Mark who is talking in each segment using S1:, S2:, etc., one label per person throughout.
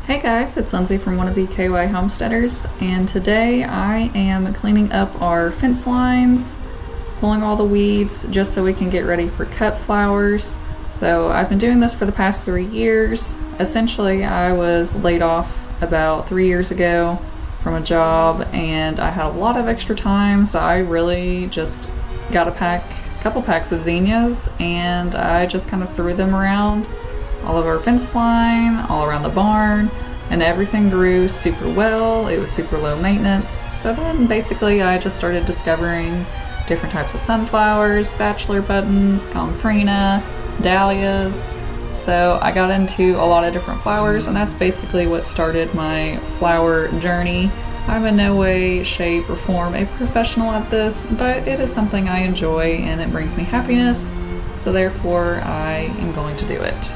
S1: Hey guys, it's Lindsay from Wannabe KY Homesteaders, and today I am cleaning up our fence lines, pulling all the weeds just so we can get ready for cut flowers. So I've been doing this for the past 3 years. Essentially, I was laid off about 3 years ago from a job, and I had a lot of extra time, so I really just got a couple packs of zinnias, and I just kind of threw them around all of our fence line, all around the barn, and everything grew super well. It was super low maintenance. So then basically I just started discovering different types of sunflowers, bachelor buttons, gomphrena, dahlias. So I got into a lot of different flowers, and that's basically what started my flower journey. I'm in no way, shape, or form a professional at this, but it is something I enjoy and it brings me happiness. So therefore I am going to do it.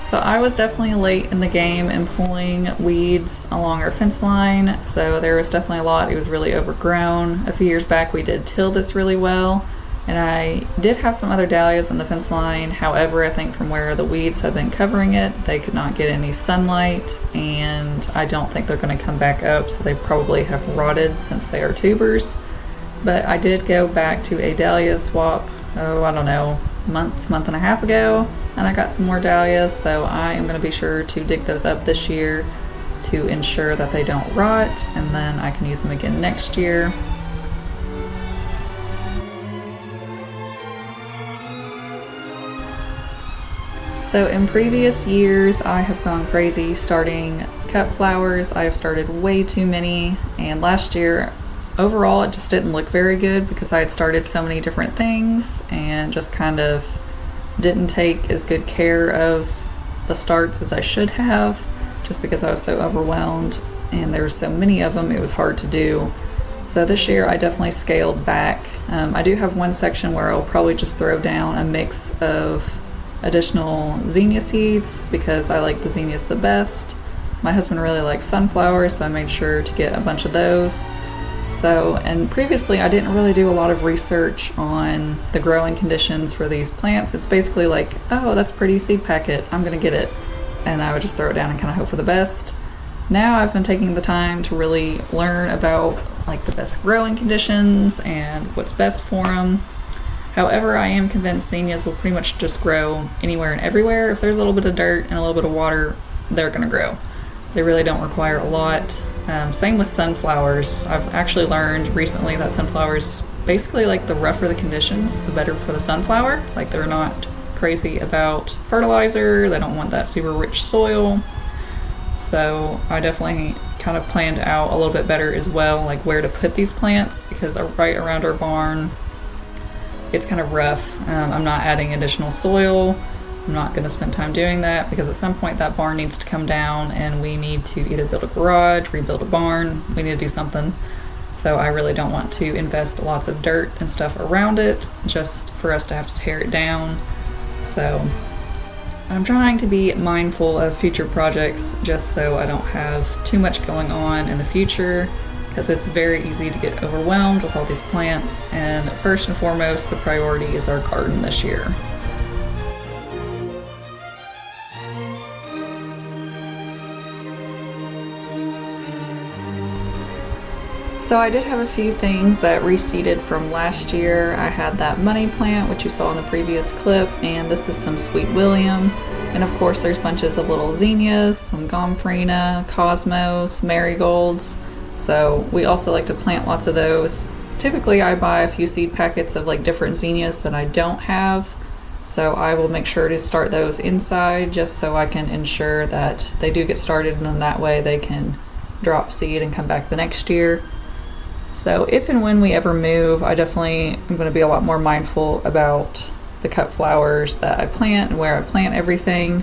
S1: So I was definitely late in the game in pulling weeds along our fence line. So there was definitely a lot. It was really overgrown. A few years back we did till this really well. And I did have some other dahlias in the fence line. However, I think from where the weeds have been covering it, they could not get any sunlight. And I don't think they're going to come back up. So they probably have rotted since they are tubers. But I did go back to a dahlia swap, I don't know, month and a half ago. And I got some more dahlias, so I am going to be sure to dig those up this year to ensure that they don't rot, and then I can use them again next year. So in previous years, I have gone crazy starting cut flowers. I have started way too many, and last year, overall, it just didn't look very good because I had started so many different things and just kind of didn't take as good care of the starts as I should have, just because I was so overwhelmed and there were so many of them, it was hard to do. So this year I definitely scaled back. I do have one section where I'll probably just throw down a mix of additional zinnia seeds because I like the zinnias the best. My husband really likes sunflowers, so I made sure to get a bunch of those. So, and previously I didn't really do a lot of research on the growing conditions for these plants. It's basically like, oh, that's a pretty seed packet, I'm gonna get it. And I would just throw it down and kind of hope for the best. Now I've been taking the time to really learn about like the best growing conditions and what's best for them. However, I am convinced zinnias will pretty much just grow anywhere and everywhere. If there's a little bit of dirt and a little bit of water, they're gonna grow. They really don't require a lot. Same with sunflowers. I've actually learned recently that sunflowers, basically like the rougher the conditions, the better for the sunflower. Like they're not crazy about fertilizer, they don't want that super rich soil. So I definitely kind of planned out a little bit better as well, like where to put these plants, because right around our barn, it's kind of rough. I'm not adding additional soil. I'm not going to spend time doing that because at some point that barn needs to come down and we need to either build a garage, rebuild a barn, we need to do something. So I really don't want to invest lots of dirt and stuff around it just for us to have to tear it down. So I'm trying to be mindful of future projects just so I don't have too much going on in the future, because it's very easy to get overwhelmed with all these plants. And first and foremost, the priority is our garden this year. So I did have a few things that reseeded from last year. I had that money plant, which you saw in the previous clip, and this is some Sweet William. And of course there's bunches of little zinnias, some gomphrena, cosmos, marigolds. So we also like to plant lots of those. Typically I buy a few seed packets of like different zinnias that I don't have. So I will make sure to start those inside just so I can ensure that they do get started, and then that way they can drop seed and come back the next year. So if and when we ever move, I definitely am going to be a lot more mindful about the cut flowers that I plant and where I plant everything.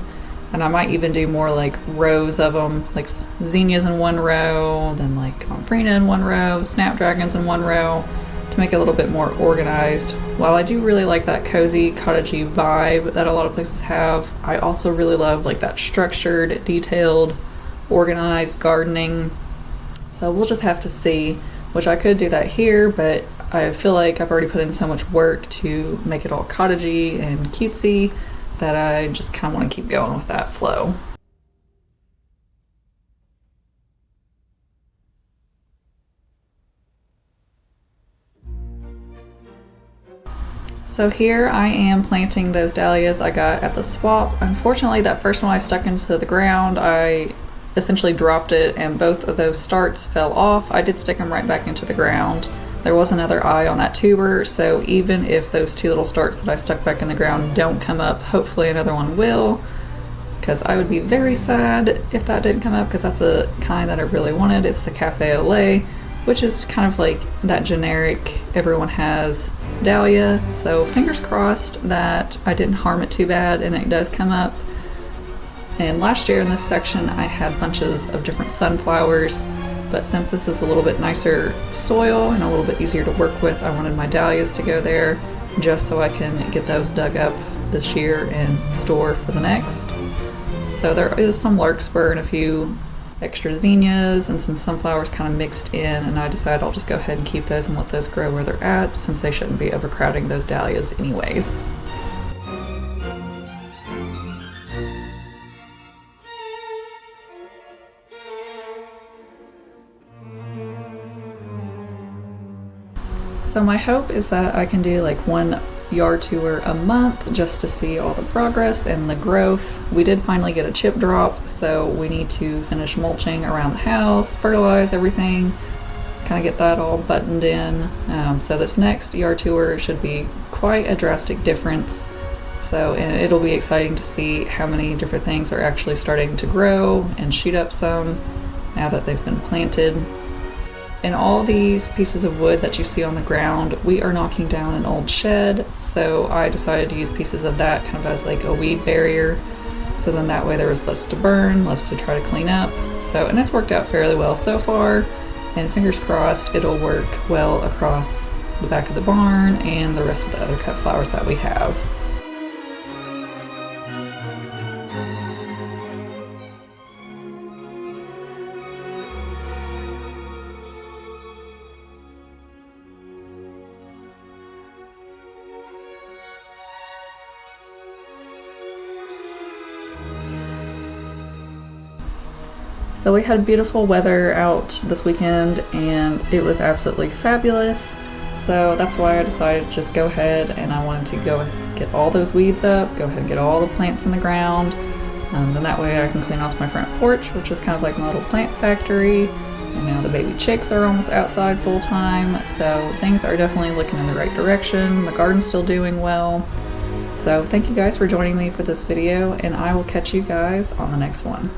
S1: And I might even do more like rows of them, like zinnias in one row, then like gomphrena in one row, snapdragons in one row, to make it a little bit more organized. While I do really like that cozy, cottagey vibe that a lot of places have, I also really love like that structured, detailed, organized gardening. So we'll just have to see, which I could do that here, but I feel like I've already put in so much work to make it all cottagey and cutesy that I just kind of want to keep going with that flow. So here I am planting those dahlias I got at the swap. Unfortunately, that first one I stuck into the ground, I essentially dropped it and both of those starts fell off. I did stick them right back into the ground. There was another eye on that tuber, so even if those two little starts that I stuck back in the ground don't come up, hopefully another one will, because I would be very sad if that didn't come up, because that's a kind that I really wanted. It's the Cafe au Lait, which is kind of like that generic everyone has dahlia, so fingers crossed that I didn't harm it too bad and it does come up. And last year in this section I had bunches of different sunflowers, but since this is a little bit nicer soil and a little bit easier to work with, I wanted my dahlias to go there just so I can get those dug up this year and store for the next. So there is some larkspur and a few extra zinnias and some sunflowers kind of mixed in, and I decided I'll just go ahead and keep those and let those grow where they're at, since they shouldn't be overcrowding those dahlias anyways. So my hope is that I can do like one yard tour a month just to see all the progress and the growth. We did finally get a chip drop, so we need to finish mulching around the house, fertilize everything, kind of get that all buttoned in. So this next yard tour should be quite a drastic difference. So and it'll be exciting to see how many different things are actually starting to grow and shoot up some now that they've been planted. And all these pieces of wood that you see on the ground, we are knocking down an old shed, so I decided to use pieces of that kind of as like a weed barrier, so then that way there was less to burn, less to try to clean up. So, and it's worked out fairly well so far, and fingers crossed it'll work well across the back of the barn and the rest of the other cut flowers that we have. So we had beautiful weather out this weekend and it was absolutely fabulous. So that's why I decided to just go ahead and I wanted to go and get all those weeds up, go ahead and get all the plants in the ground. Then that way I can clean off my front porch, which is kind of like my little plant factory. And now the baby chicks are almost outside full time. So things are definitely looking in the right direction. The garden's still doing well. So thank you guys for joining me for this video, and I will catch you guys on the next one.